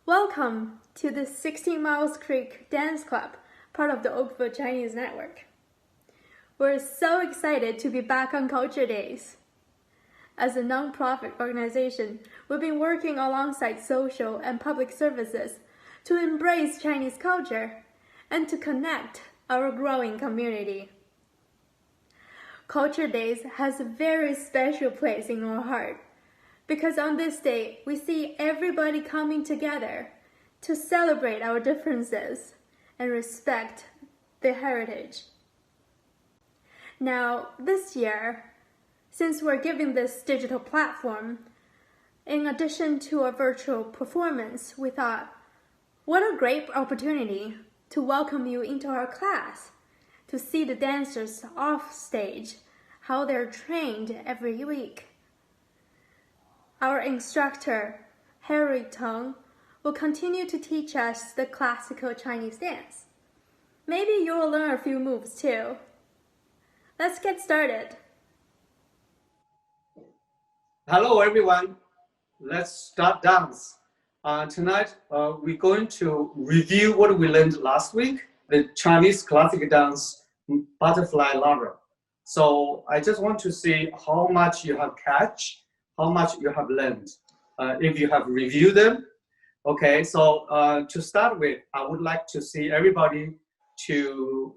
Welcome to the 16 Miles Creek Dance Club, part of the Oakville Chinese Network. We're so excited to be back on Culture Days. As a non-profit organization, we've been working alongside social and public services to embrace Chinese culture and to connect our growing community. Culture Days has a very special place in our heart because on this day, we see everybody coming together to celebrate our differences and respect their heritage. Now, this year, since we're giving this digital platform, in addition to a virtual performance, we thought, what a great opportunity to welcome you into our class, to see the dancers off stage, how they're trained every week. Our instructor, Harry Tong, will continue to teach us the classical Chinese dance. Maybe you'll learn a few moves too. Let's get started. Hello everyone, let's start dance. Tonight we're going to review what we learned last week, the Chinese classical dance Butterfly Lover. So I just want to see how much you have catch, how much you have learned, if you have reviewed them. Okay, so to start with, I would like to see everybody to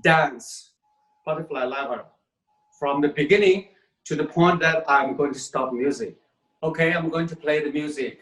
dance Butterfly Lover from the beginning to the point that I'm going to stop music. Okay, I'm going to play the music.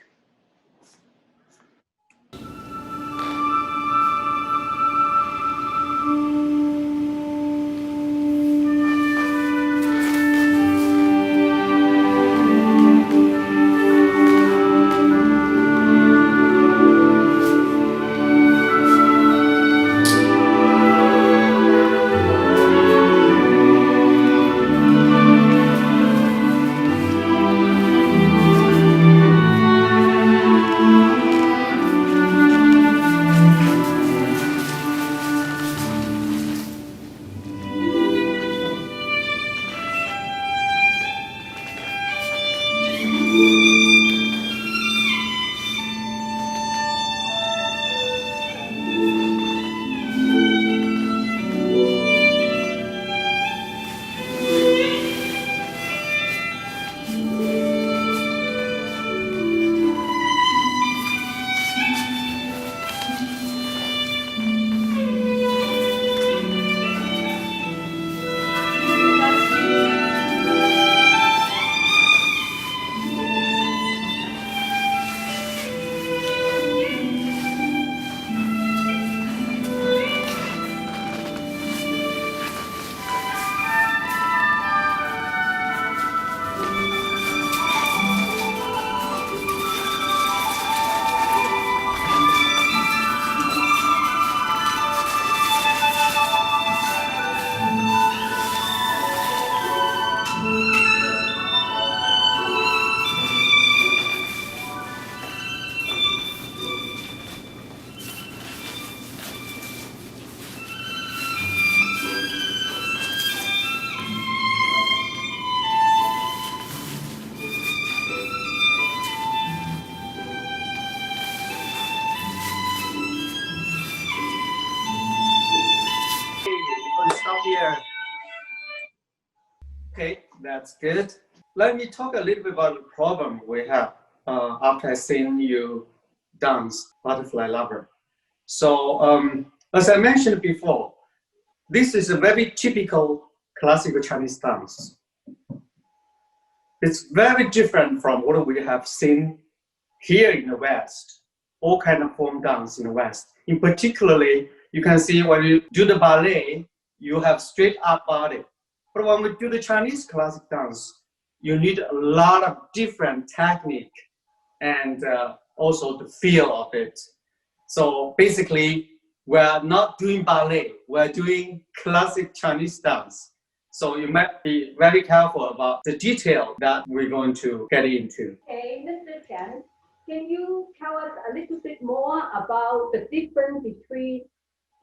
Stop here. Okay, that's good. Let me talk a little bit about the problem we have after seeing you dance Butterfly Lover. So, as I mentioned before, this is a very typical classical Chinese dance. It's very different from what we have seen here in the West, all kind of form dance in the West. In particularly, you can see when you do the ballet, you have straight up body. But when we do the Chinese classic dance, you need a lot of different technique and also the feel of it. So basically, we're not doing ballet, we're doing classic Chinese dance. So you might be very careful about the detail that we're going to get into. Okay, Mr. Chen, can you tell us a little bit more about the difference between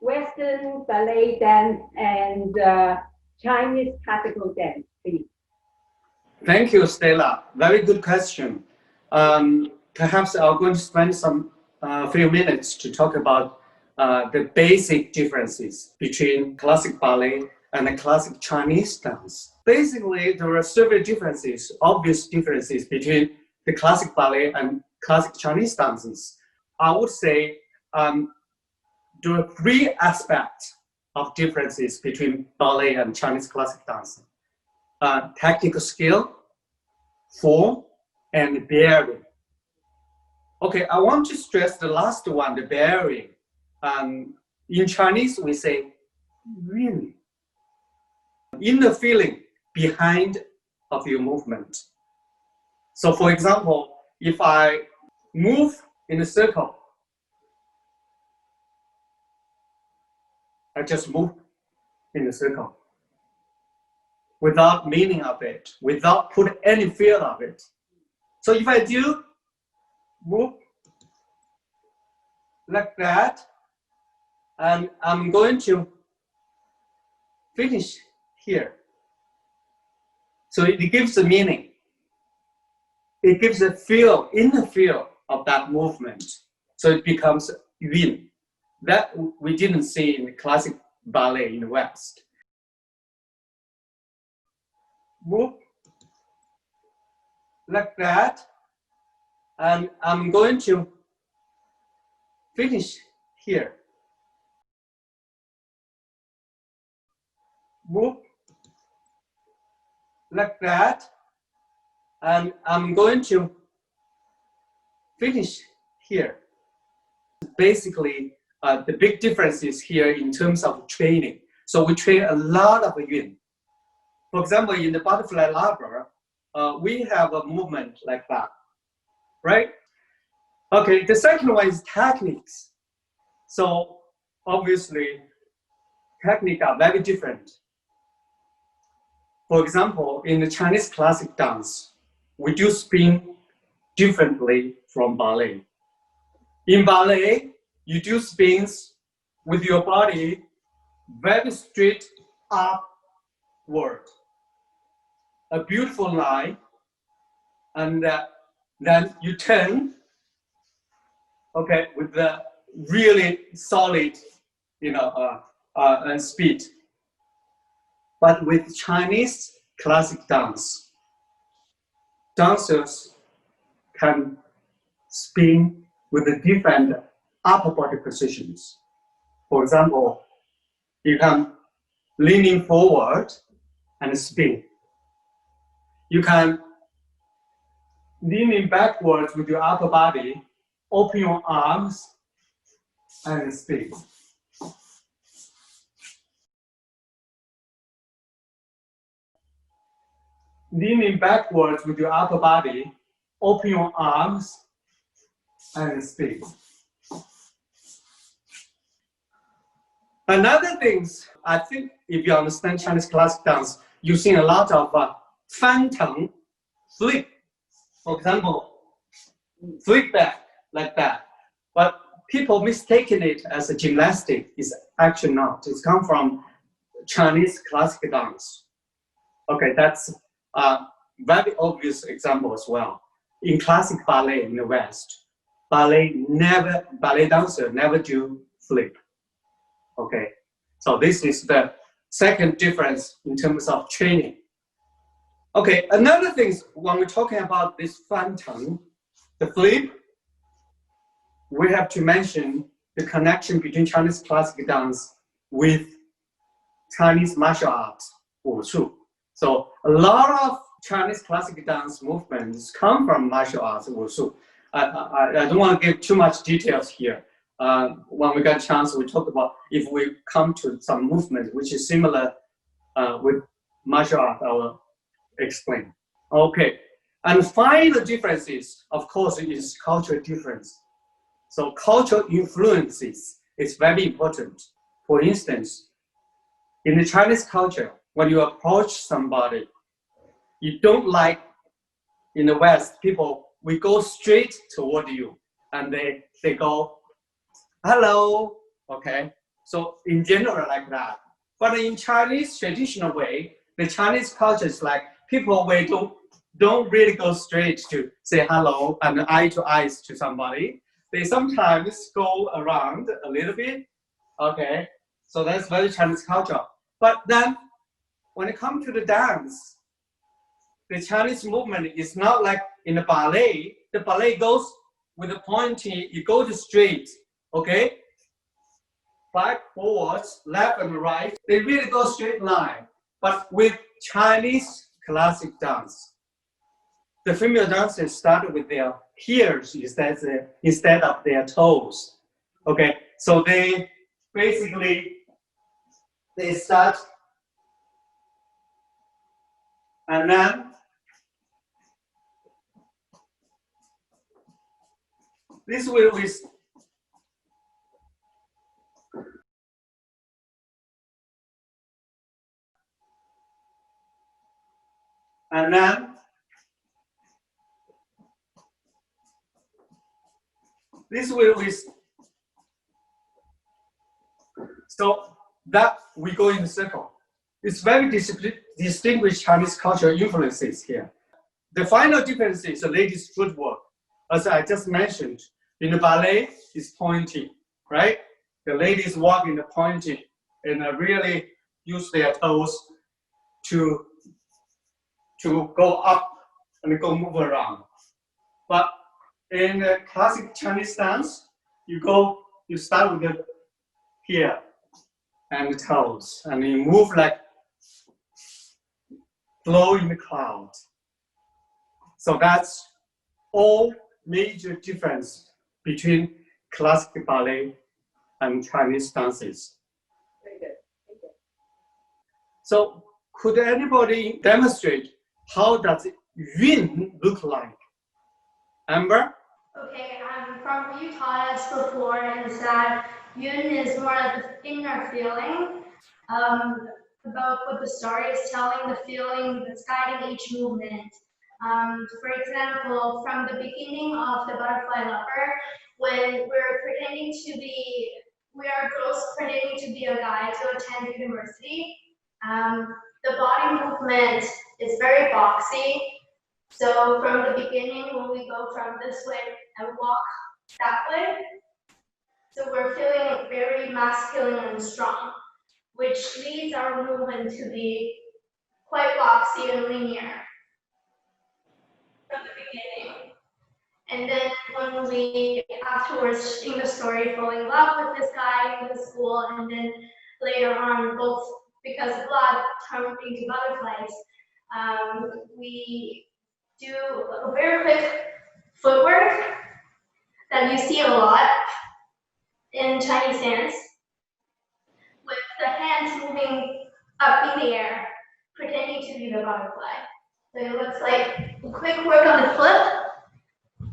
Western ballet dance and Chinese classical dance, please? Thank you, Stella. Very good question. Perhaps I'm going to spend some a few minutes to talk about the basic differences between classic ballet and the classic Chinese dance. Basically, there are several differences, obvious differences between the classic ballet and classic Chinese dances. I would say there are three aspects of differences between ballet and Chinese classic dance. Technical skill, form, and bearing. Okay, I want to stress the last one, the bearing. In Chinese, we say really. Inner feeling behind of your movement. So for example, if I move in a circle, I just move in a circle without meaning of it, without put any feel of it. So if I do move like that, and I'm going to finish here. So it gives a meaning. It gives a feel, inner feel of that movement. So it becomes yun. That we didn't see in the classic ballet in the West. Move like that, and I'm going to finish here. Move like that, and I'm going to finish here. Basically, the big difference is here in terms of training. So we train a lot of yun. For example, in the butterfly lover, we have a movement like that, right? Okay, the second one is techniques. So obviously, techniques are very different. For example, in the Chinese classic dance, we do spin differently from ballet. In ballet, you do spins with your body very straight upward. A beautiful line, and then you turn, okay, with the really solid, speed. But with Chinese classic dance, dancers can spin with the different upper body positions. For example, you can leaning forward and spin. You can leaning backwards with your upper body, open your arms and spin. Leaning backwards with your upper body, open your arms and spin. Another thing, I think if you understand Chinese classic dance, you've seen a lot of phantom flip. For example, flip back like that. But people mistaken it as a gymnastic. It's actually not. It's come from Chinese classic dance. Okay, that's a very obvious example as well. In classic ballet in the West, ballet dancer never do flip. Okay, so this is the second difference in terms of training. Okay, another thing is when we're talking about this phantom, the flip, we have to mention the connection between Chinese classical dance with Chinese martial arts, Wushu. So a lot of Chinese classical dance movements come from martial arts, Wushu. I don't want to give too much details here. When we get a chance, we talk about if we come to some movement which is similar with martial art, I will explain. Okay, and final differences, of course, is cultural difference. So cultural influences is very important. For instance, in the Chinese culture, when you approach somebody, you don't like, in the West, people, we go straight toward you and they go, hello, okay? So in general like that. But in Chinese traditional way, the Chinese culture is like people we don't really go straight to say hello and eye to eyes to somebody. they sometimes go around a little bit. Okay, so that's very Chinese culture. But then when it comes to the dance, the Chinese movement is not like in the ballet. The ballet goes with the pointing, you go to straight, okay? Back, forwards, left and right. They really go straight line. But with Chinese classic dance, the female dancers start with their heels instead of their toes. Okay, so they basically, they start and then this will is and then this will is so that we go in a circle. It's very distinguished Chinese cultural influences here. The final difference is the ladies' footwork. As I just mentioned, in the ballet, it's pointing, right? The ladies walk in the pointing and really use their toes to go up and go move around. But in the classic Chinese dance, you start with the here and the toes, and you move like flow in the cloud. So that's all major difference between classical ballet and Chinese dances. Very good. Thank you. So could anybody demonstrate how does Yun look like? Amber? Okay, from what you taught us before is that Yun is more of the inner feeling about what the story is telling, the feeling that's guiding each movement. For example, from the beginning of the Butterfly Lover, when we are girls pretending to be a guy to attend university, the body movement is very boxy. So from the beginning, when we go from this way and walk that way, so we're feeling very masculine and strong, which leads our movement to be quite boxy and linear from the beginning. And then when we afterwards in the story fall in love with this guy in the school, and then later on both because blood turned into butterflies, we do a very quick footwork that you see a lot in Chinese dance, with the hands moving up in the air, pretending to be the butterfly. So it looks like a quick work on the flip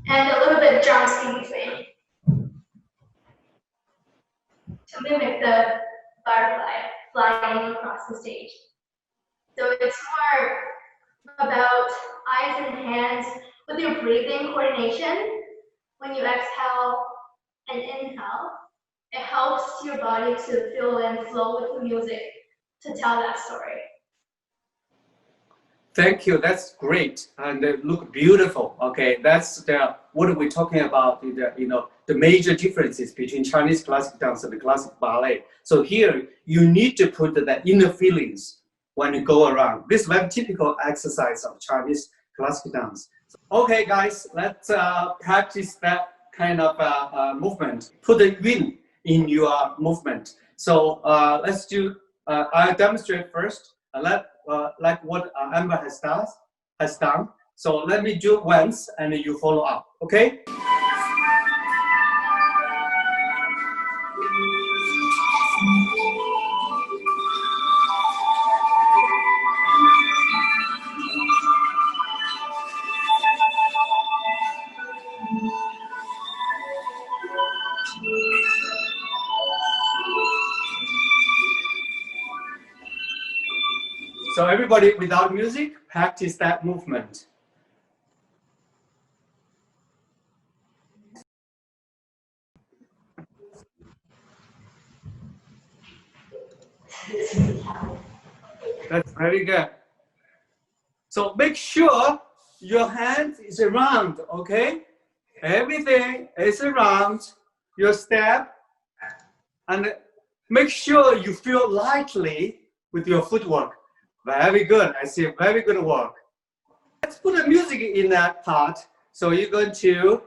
and a little bit jumps in between to mimic the butterfly flying across the stage. So it's more about eyes and hands with your breathing coordination. When you exhale and inhale, it helps your body to feel and flow with the music to tell that story. Thank you. That's great, and they look beautiful. Okay, that's what we're talking about. The major differences between Chinese classic dance and the classic ballet. So here you need to put the inner feelings when you go around. This is very typical exercise of Chinese classic dance. Okay, guys, let's practice that kind of movement. Put the Yun in your movement. So let's do. I'll demonstrate first. Like what Amber has done. So let me do once and you follow up, okay? So everybody without music, practice that movement. That's very good. So make sure your hand is around, okay? Everything is around your step, and make sure you feel lightly with your footwork. Very good. I see very good work. Let's put the music in that part. So you're going to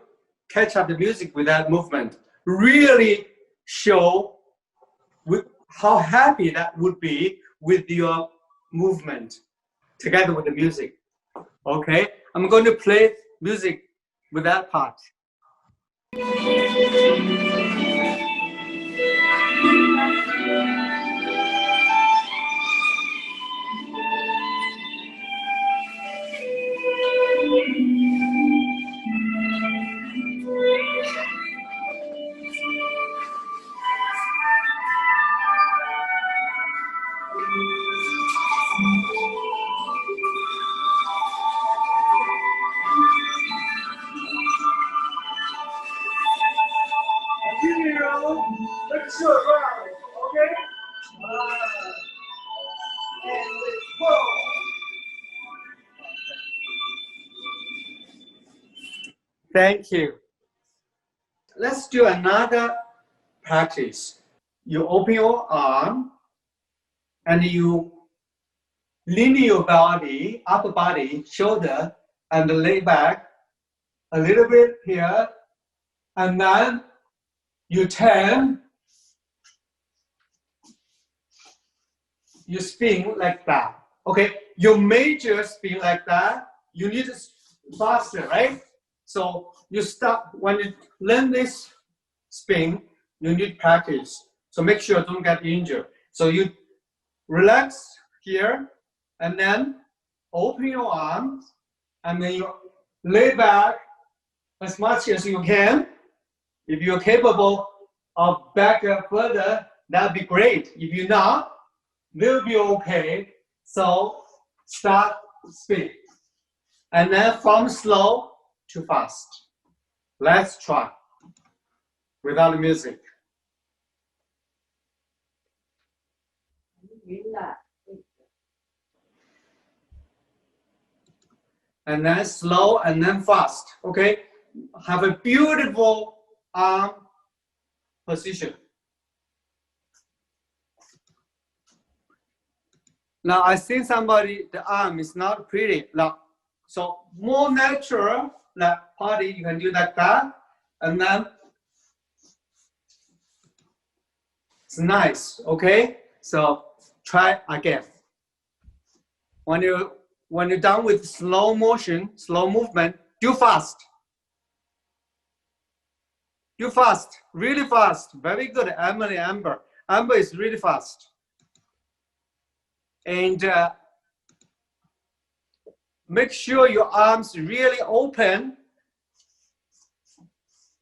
catch up the music with that movement. Really show how happy that would be with your movement together with the music. Okay, I'm going to play music with that part. Let's go around, okay? And let's go. Thank you. Let's do another practice. You open your arm and you lean your body, upper body, shoulder, and lay back a little bit here, and then you turn, you spin like that. Okay, your major spin like that, you need it faster, right? So you start, when you learn this spin, you need practice. So make sure you don't get injured. So you relax here, and then open your arms, and then you lay back as much as you can. If you're capable of back up further, that'd be great. If you're not, will be okay. So start spin. And then from slow to fast. Let's try without music. And then slow and then fast. Okay? Have a beautiful arm position. Now I see somebody, the arm is not pretty. Now, so more natural, like body, you can do like that, and then it's nice. Okay, so try again. When you're done with slow motion, slow movement, do fast. Do fast, really fast. Very good, Emily, Amber. Amber is really fast. And make sure your arms really open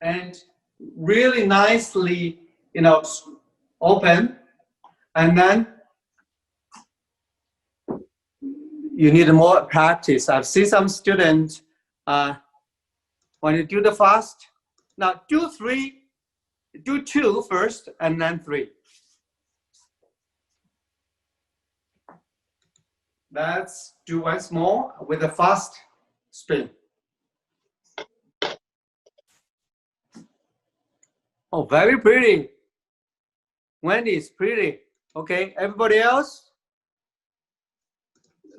and really nicely, open. And then you need more practice. I've seen some students, when you do the fast, now do two first and then three. Let's do once more with a fast spin. Oh, very pretty. Wendy is pretty. Okay, everybody else?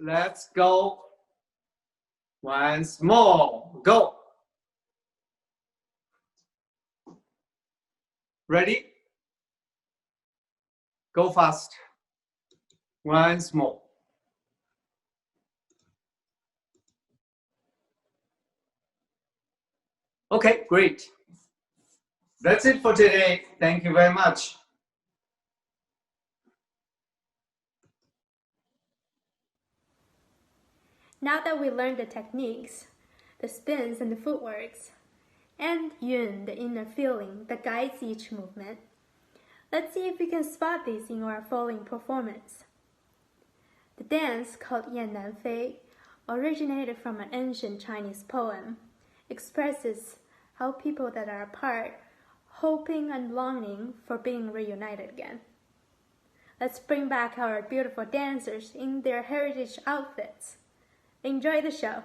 Let's go. Once more, go. Ready? Go fast. Once more. Okay, great. That's it for today. Thank you very much. Now that we learned the techniques, the spins and the footworks, and Yun, the inner feeling that guides each movement, let's see if we can spot these in our following performance. The dance, called Yan Nan Fei, originated from an ancient Chinese poem, expresses how people that are apart, hoping and longing for being reunited again. Let's bring back our beautiful dancers in their heritage outfits. Enjoy the show.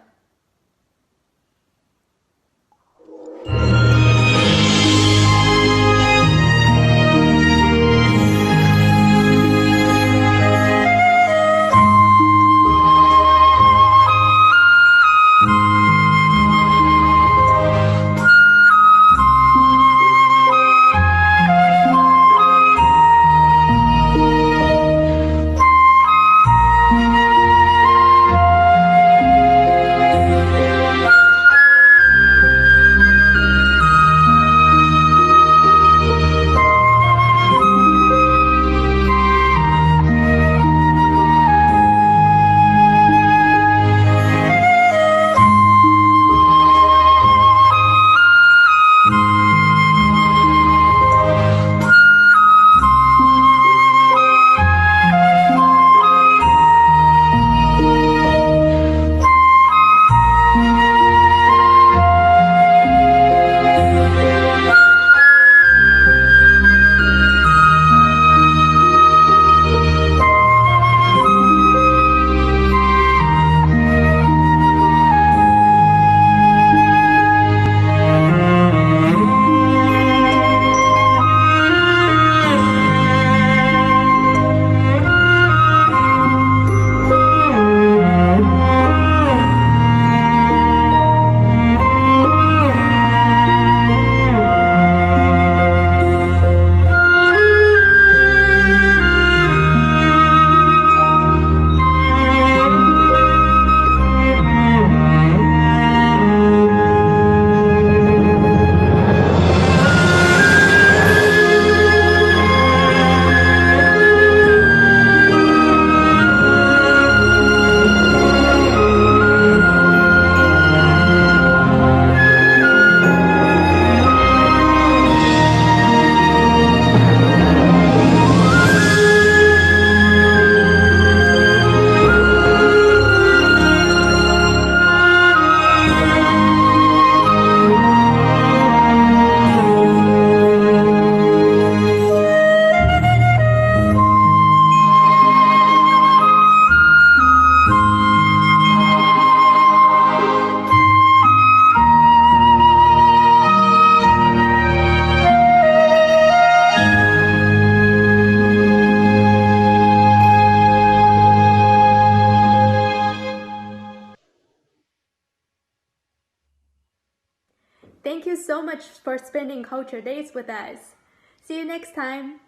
so much for spending culture days with us. See you next time.